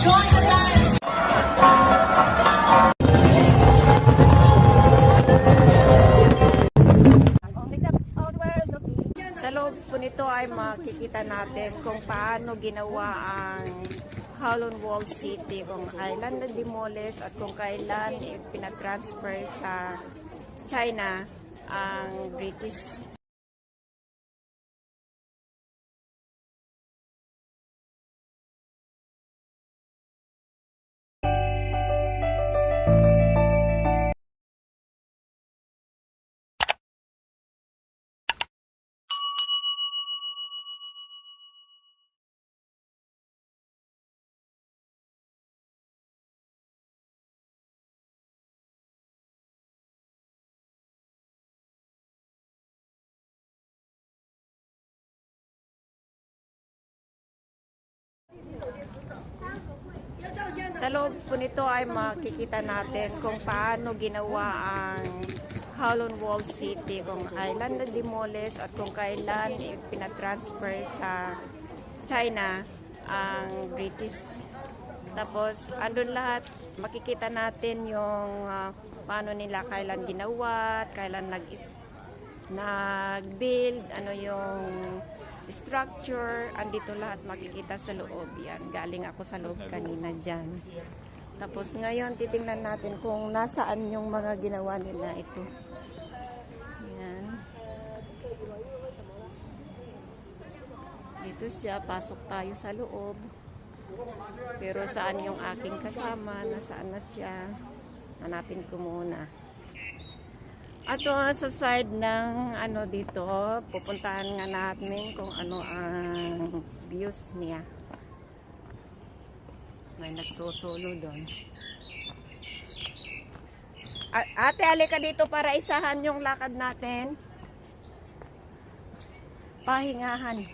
Sa loob po nito ay makikita natin kung paano ginawa ang Kowloon Wall City, kung kailan na-demolish at kung kailan pinatransfer sa China ang British. Sa loob po nito ay makikita natin kung paano ginawa ang Kowloon Wall City, kung kailan na-demolish at kung kailan pinatransfer sa China ang British. Tapos andun lahat, makikita natin yung paano nila kailan ginawa, kailan nag-build, ano yung structure, andito lahat makikita sa loob. Yan, galing ako sa loob kanina dyan. Tapos ngayon, titingnan natin kung nasaan yung mga ginawa nila ito. Yan. Dito siya, pasok tayo sa loob. Pero saan yung aking kasama? Nasaan na siya? Hanapin ko muna. Ato sa side ng ano dito, pupuntahan nga natin kung ano ang views niya. May nagsusulo doon. Ate, alika dito para isahan yung lakad natin. Pahingahan.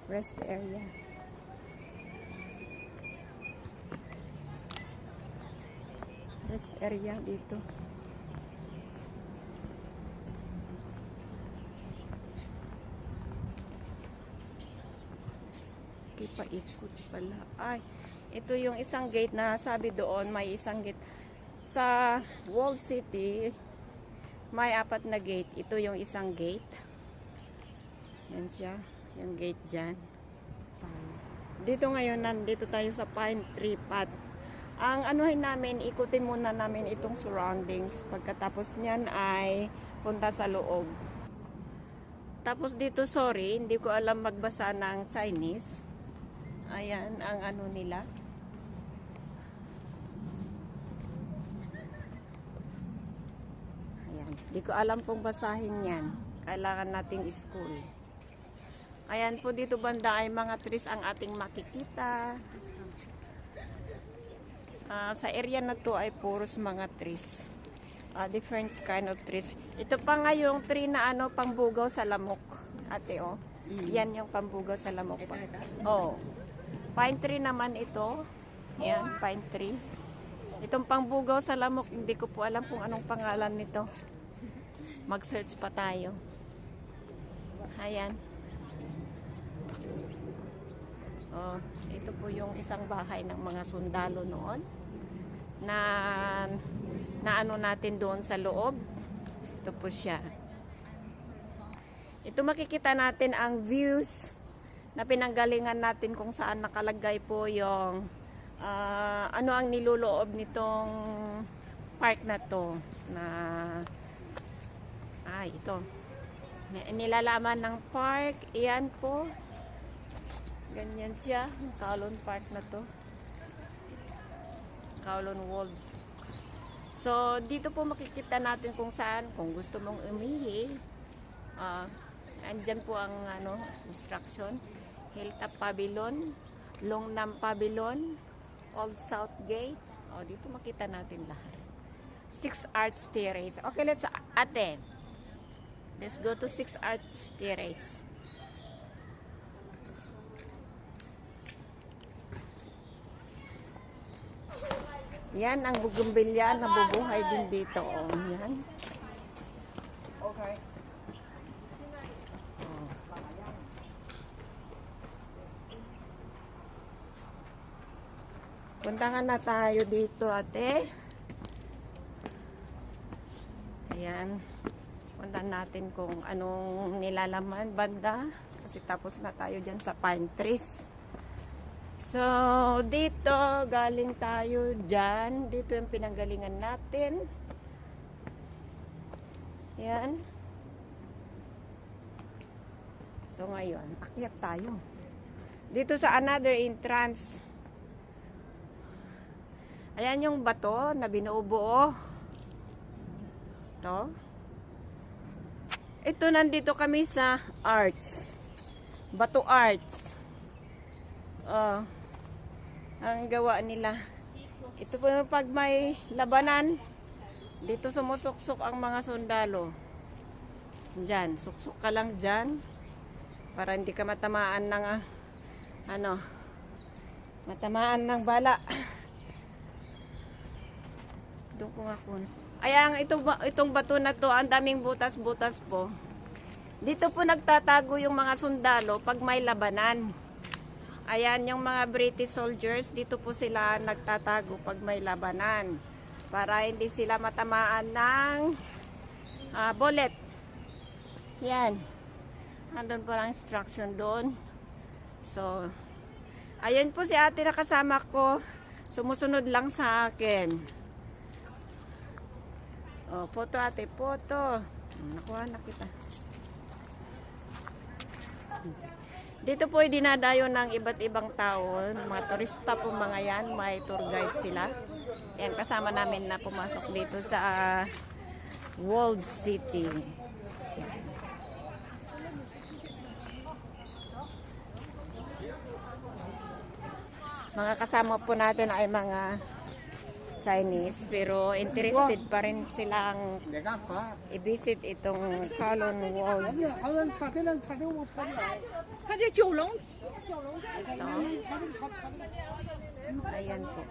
Rest area. Rest area dito. Paikot pala. Ay, ito yung isang gate na sabi doon, may isang gate. Sa Wall City, may 4 na gate. Ito yung isang gate. Yan siya. Yung gate dyan. Dito ngayon, nandito tayo sa Pine Tree Path. Ang anuhin namin, ikutin muna namin itong surroundings. Pagkatapos niyan ay punta sa loob. Tapos dito, sorry, hindi ko alam magbasa ng Chinese. Ayan, ang ano nila. Ayan, di ko alam pong basahin yan. Kailangan nating school. Ayan po, dito banda ay mga trees ang ating makikita. Sa area na to ay puros mga trees. Different kind of trees. Ito pa nga yung tree na ano, pangbugaw sa lamok. Ate, oh. Yan yung pambugaw sa lamok pa. Oh. Pine tree naman ito. Yan, pine tree. Itong pangbugaw sa lamok, hindi ko po alam kung anong pangalan nito. Mag-search pa tayo. Ayan. Oh, ito po yung isang bahay ng mga sundalo noon. Na ano natin doon sa loob. Ito po siya. Ito makikita natin ang views na pinanggalingan natin kung saan nakalagay po yung ano ang niluloob nitong park na to na ito nilalaman ng park. Iyan po, ganyan siya, Kowloon Park na to, Kowloon World. So dito po makikita natin kung saan, kung gusto mong umihi, andyan po ang ano, instruction. Hilltop Pavilion, Longnam Pavilion, Old South Gate. Dito makita natin lahat. 6 Arch Terrace. Okay, let's go to 6 Arch Terrace. Yan ang bugumbilya na bubuhay din dito. Yan. Okay. Punta na tayo dito, ate. Ayan. Punta natin kung anong nilalaman banda. Kasi tapos na tayo dyan sa pine trees. So, dito, galing tayo dyan. Dito yung pinanggalingan natin. Ayan. So, ngayon, akyat tayo. Dito sa another entrance. Ayan yung bato na binubuo. Ito, nandito kami sa arts. Bato arts. Ang gawa nila. Ito po yung pag may labanan. Dito sumusuksok ang mga sundalo. Diyan, suksok ka lang dyan. Para hindi ka matamaan ng matamaan ng bala. Doon ko nga po. Ayan, itong bato na to, ang daming butas-butas po. Dito po nagtatago yung mga sundalo pag may labanan. Ayan, yung mga British soldiers, dito po sila nagtatago pag may labanan. Para hindi sila matamaan ng bullet. Yan. Andun po ang instruction doon. So, ayun po si ate na kasama ko. Sumusunod lang sa akin. Oh, photo ate, photo. Nakuha na kita. Dito po ay dinadayo ng iba't ibang tao. Mga turista po mga yan. May tour guide sila. Yan, kasama namin na pumasok dito sa Walled City. Mga kasama po natin ay mga Chinese, pero interested pa rin silang i-visit itong Kowloon Wall. Ayan po.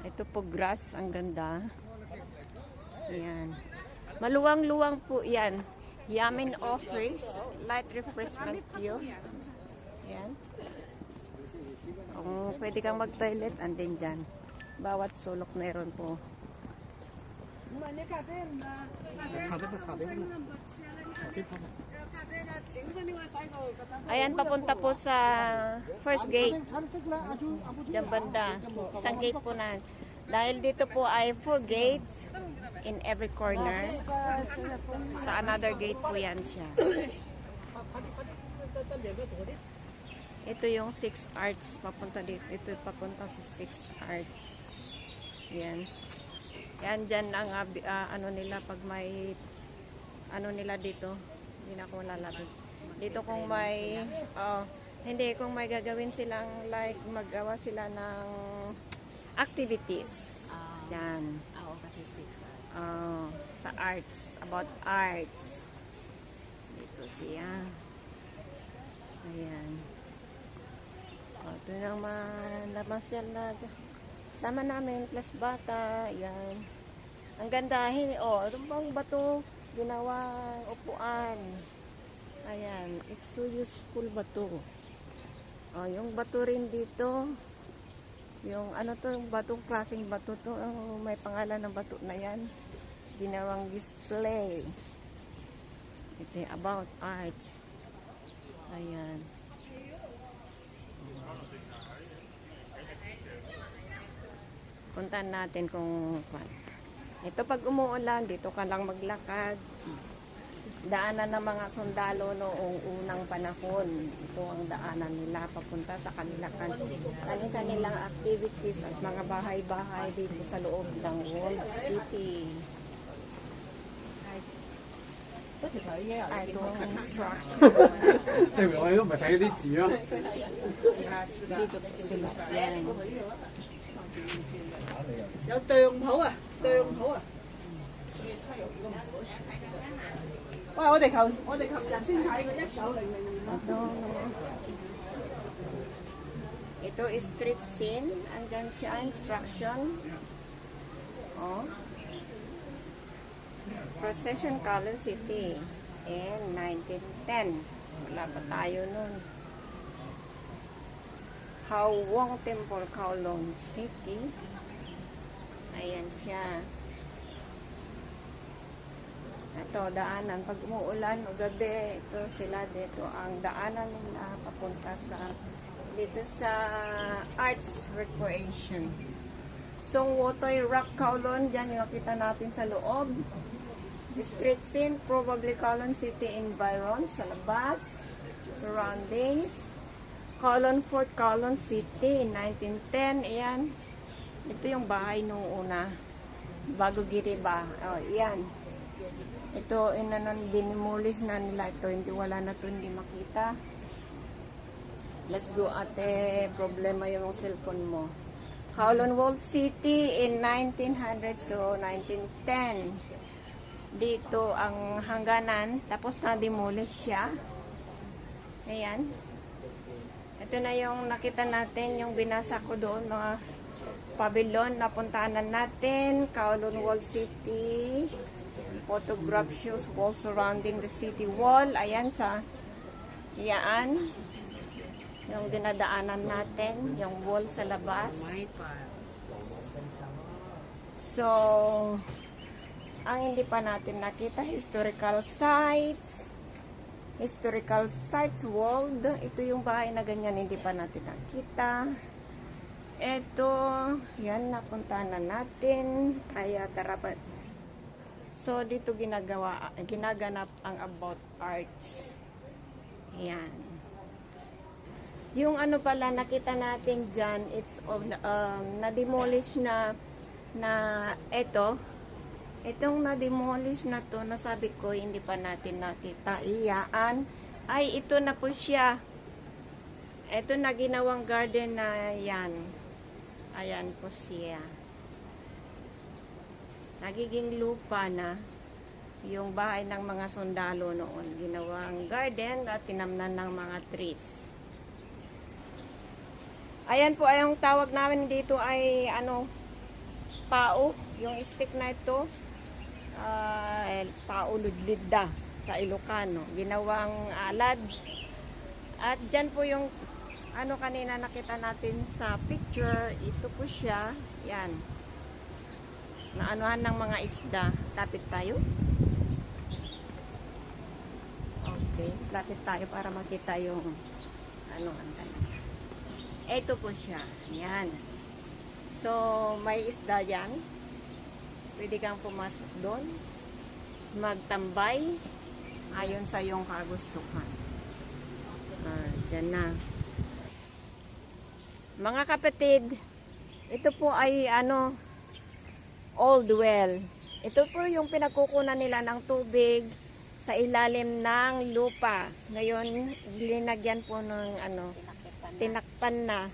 Ito po grass, ang ganda. Ayan. Maluwang-luwang po yan. Yamin offers, light refreshment kiosk. Ayan. Kung pwede kang mag-toilet, andin dyan. Bawat sulok meron po. Ayan, papunta po sa first gate. Diyan banda. Isang gate po na. Dahil dito po ay 4 gates in every corner. Sa another gate po yan siya. Ito yung 6 arts papunta dito. Ito papunta sa 6 arts. Yan. Yan dyan ang ano nila pag may ano nila dito. Hindi na ako lalabit. Dito kung may hindi, kung may gagawin silang like magawa sila ng activities. Yan. Sa arts. About arts. Dito siya. Ayan. Ito naman, namasyal na sama namin, plus bata, yan. Ang gandahin, ito bang bato, ginawang upuan. Ayan, is so useful bato. Yung bato rin dito, yung ano to, batong klaseng bato to, may pangalan ng bato na yan. Ginawang display. It's about arts. Ayan. Puntahan natin kung ito pag umuulan, dito ka lang maglakad. Daanan ng mga sundalo noong unang panahon. Ito ang daanan nila papunta sa kanilang activities at mga bahay-bahay dito sa loob ng Walled City. Ito ang instruction. Dito sila. Yan. 有當好啊，當好啊！喂，我哋琴日先睇過1900。 Ito is street scene. Andyan siya, instruction. Procession Kowloon City in 1910. Wala pa tayo nun. Hawong Temple, Kowloon City. Ayan siya. Ito, daanan. Pag umuulan o gabi, ito sila dito. Ang daanan nila papunta sa dito sa Arts Recreation. Song Wotoy Rock, Kowloon. Diyan yung nakita natin sa loob. Street scene, probably Kowloon City environ sa labas. Surroundings. Kowloon Fort, Kowloon City in 1910. Ayan. Ito yung bahay nung una. Bago giriba. Oh, ayan. Ito, dinimulis na nila ito. Hindi, wala na ito, hindi makita. Let's go, ate. Problema yung cellphone mo. Kowloon Walled City in 1900s to 1910. Dito ang hangganan. Tapos na-demolish siya. Ayan. Ito na yung nakita natin, yung binasa ko doon, mga pavilion. Napuntahan na natin. Kowloon Walled City. Photograph shows wall surrounding the city wall. Ayan sa iyaan. Yung dinadaanan natin. Yung wall sa labas. So, ang hindi pa natin nakita, historical sites. Historical sites world. Ito yung bahay na ganyan, hindi pa natin nakita. Ito, yan, napunta na natin. Kaya tara pa. So, dito ginaganap ang about arts. Yan. Yung ano pala, nakita natin dyan, it's of, na-demolish na ito. Itong na-demolish na to, nasabi ko, hindi pa natin nakita. Iyaan. Ay, ito na po siya. Ito na ginawang garden na yan. Ayan po siya. Nagiging lupa na yung bahay ng mga sundalo noon. Ginawang garden at tinamnan ng mga trees. Ayan po, ay yung tawag namin dito ay ano, pao. Yung stick na ito. Pao ludlidda sa Ilocano. Ginawang alad. At dyan po yung ano kanina nakita natin sa picture. Ito po siya. Yan. Naanuhan ng mga isda. Tapit tayo. Okay. Lapit tayo para makita yung ano ang tanong. Ito po siya. Yan. So, may isda yan. Pwede kang pumasok doon. Magtambay. Ayon sa iyong kagustuhan. Dyan na. Mga kapatid, ito po ay ano, old well. Ito po yung pinagkukunan nila ng tubig sa ilalim ng lupa. Ngayon, linagyan po ng ano, tinakpan na.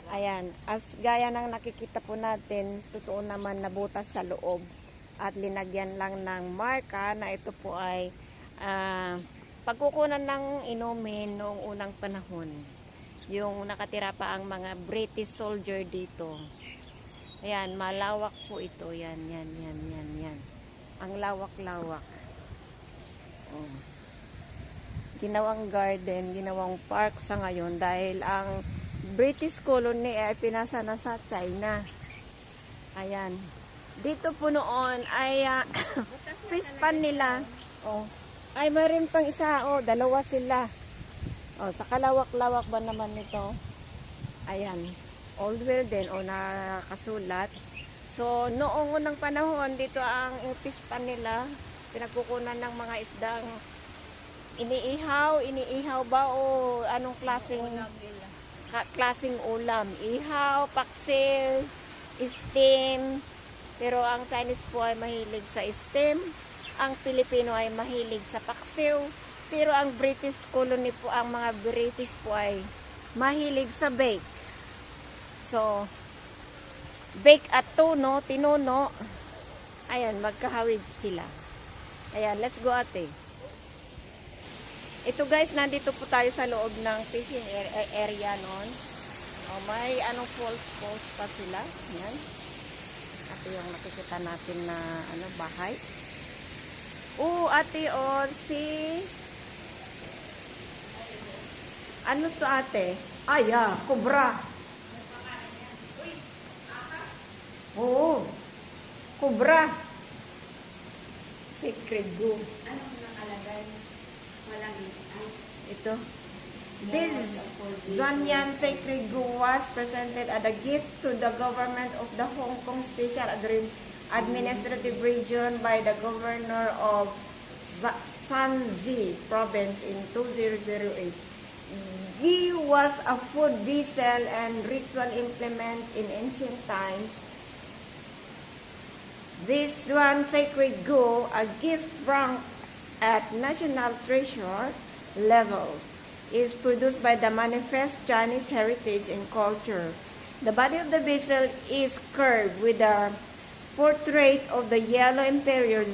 Ayan, as gaya ng nakikita po natin, totoo naman nabutas sa loob at linagyan lang ng marka na ito po ay pagkukunan ng inumin noong unang panahon. Yung nakatira pa ang mga British soldier dito. Ayan, malawak po ito. Yan. Ang lawak-lawak. Oh. Ginawang garden, ginawang park sa ngayon dahil ang British colony ay pinasa na sa China. Ayan. Dito po noon ay fish pan nila. Oh. Ay, mayroon pang isa. Oh, dalawa sila. Oh, sa kalawak-lawak ba naman nito? Ayan. Old well din o nakasulat. So, noong unang panahon, dito ang fish pan nila. Pinagkukunan ng mga isdang iniihaw ba o anong klaseng ulam? Ihaw, paksil, steam. Pero ang Chinese po ay mahilig sa steam. Ang Pilipino ay mahilig sa paksiw. Pero ang British colony po, ang mga British po ay mahilig sa bake. So, bake at tinuno. Ayan, magkahawig sila. Ayan, let's go ate. Ito guys, nandito po tayo sa loob ng fishing area noon. Oh, may anong falls pa sila. Ayan. Ito yung nakikita natin na bahay. Ate, ano to ate? Cobra. Oo. Cobra. Sacred Go. Anong nakalagay? Walang Ito. This Xuanyan Sacred Go was presented as a gift to the government of the Hong Kong Special Administrative Region by the governor of Shanxi province in 2008. Ghee was a food vessel and ritual implement in ancient times. This one sacred go, a gift ranked at national treasure level, is produced by the Manifest Chinese Heritage and Culture. The body of the vessel is curved with a portrait of the Yellow Emperor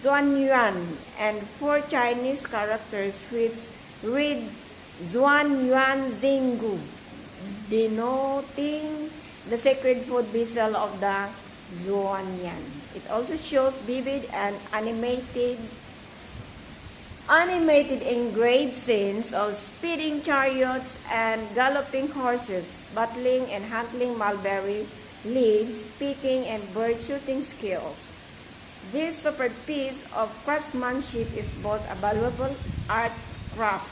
Xuanyuan and 4 Chinese characters which read Xuanyuan Zinggu, denoting the sacred food vessel of the Xuanyan. It also shows vivid and animated engraved scenes of speeding chariots and galloping horses, battling and handling mulberry leaves, picking and bird shooting skills. This superb piece of craftsmanship is both a valuable artifact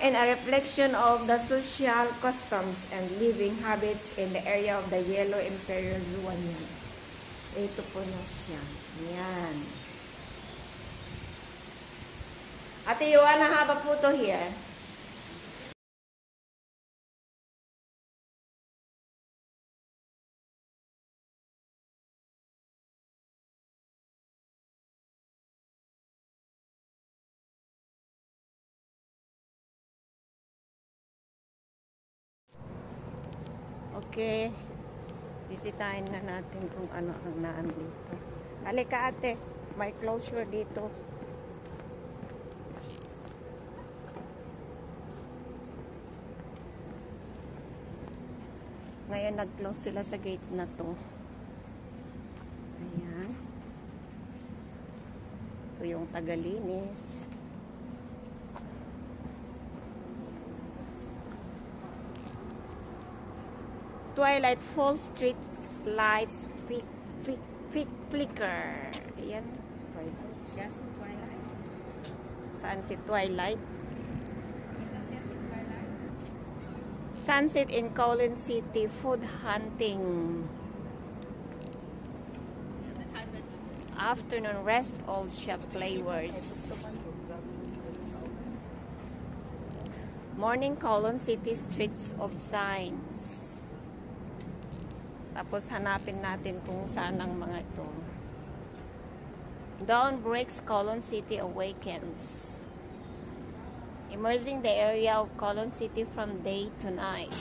and a reflection of the social customs and living habits in the area of the Yellow Imperial Xuanyan. Ito po na siya. Yan. Ate Joanna, haba po to here. Okay. Bisitahin na natin kung ano ang naandito. Halika ate, may closure dito. Ngayon nag-close sila sa gate na to. Ayan. Ito yung tagalinis. Twilight Fall Street lights flicker. Ayan. siya si Twilight. Saan si Twilight? Ito siya si Twilight. Sunset in Kowloon City, food hunting. Afternoon rest, old shop flavors. Morning Kowloon City, streets of signs. Tapos hanapin natin kung saan ang mga ito. Dawn breaks, Kowloon City awakens. Immersing the area of Kowloon City from day to night.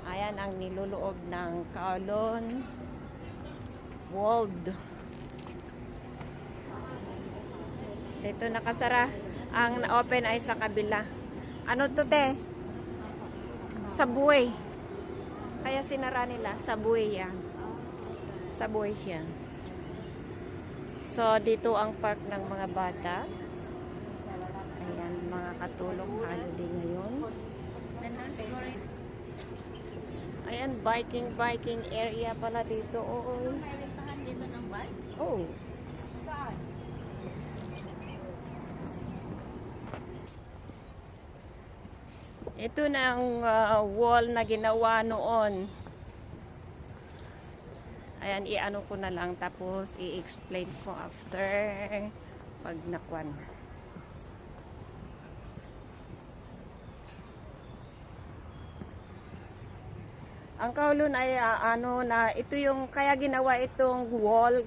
Ayan ang niluloob ng Kowloon World. Dito nakasara. Ang open ay sa kabila. Ano to te? Subway. Kaya sinara nila. Subway yan. Subway siya. So, dito ang park ng mga bata. Ayan, mga katulong holiday ngayon. Nandun siguro yun. Ayan, biking area pala dito. Oo. May listahan dito ng bike? Oh. Saan? Ito na ang wall na ginawa noon. Ayan, i-ano ko na lang tapos i-explain ko after pag nakwan. Ang Kowloon ay ano na ito yung kaya ginawa itong wall.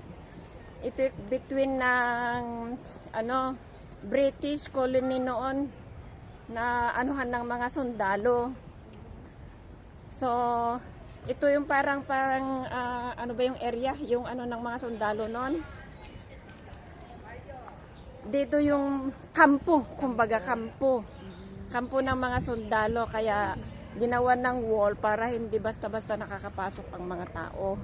Ito between ng ano British colony noon na anuhan ng mga sundalo. So, ito yung parang ano ba yung area, yung ano ng mga sundalo noon. Dito yung kampo, kumbaga kampo. Kampo ng mga sundalo, kaya ginawa ng wall para hindi basta-basta nakakapasok ang mga tao.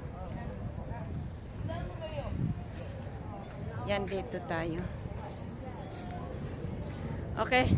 Yan, dito tayo. Okay.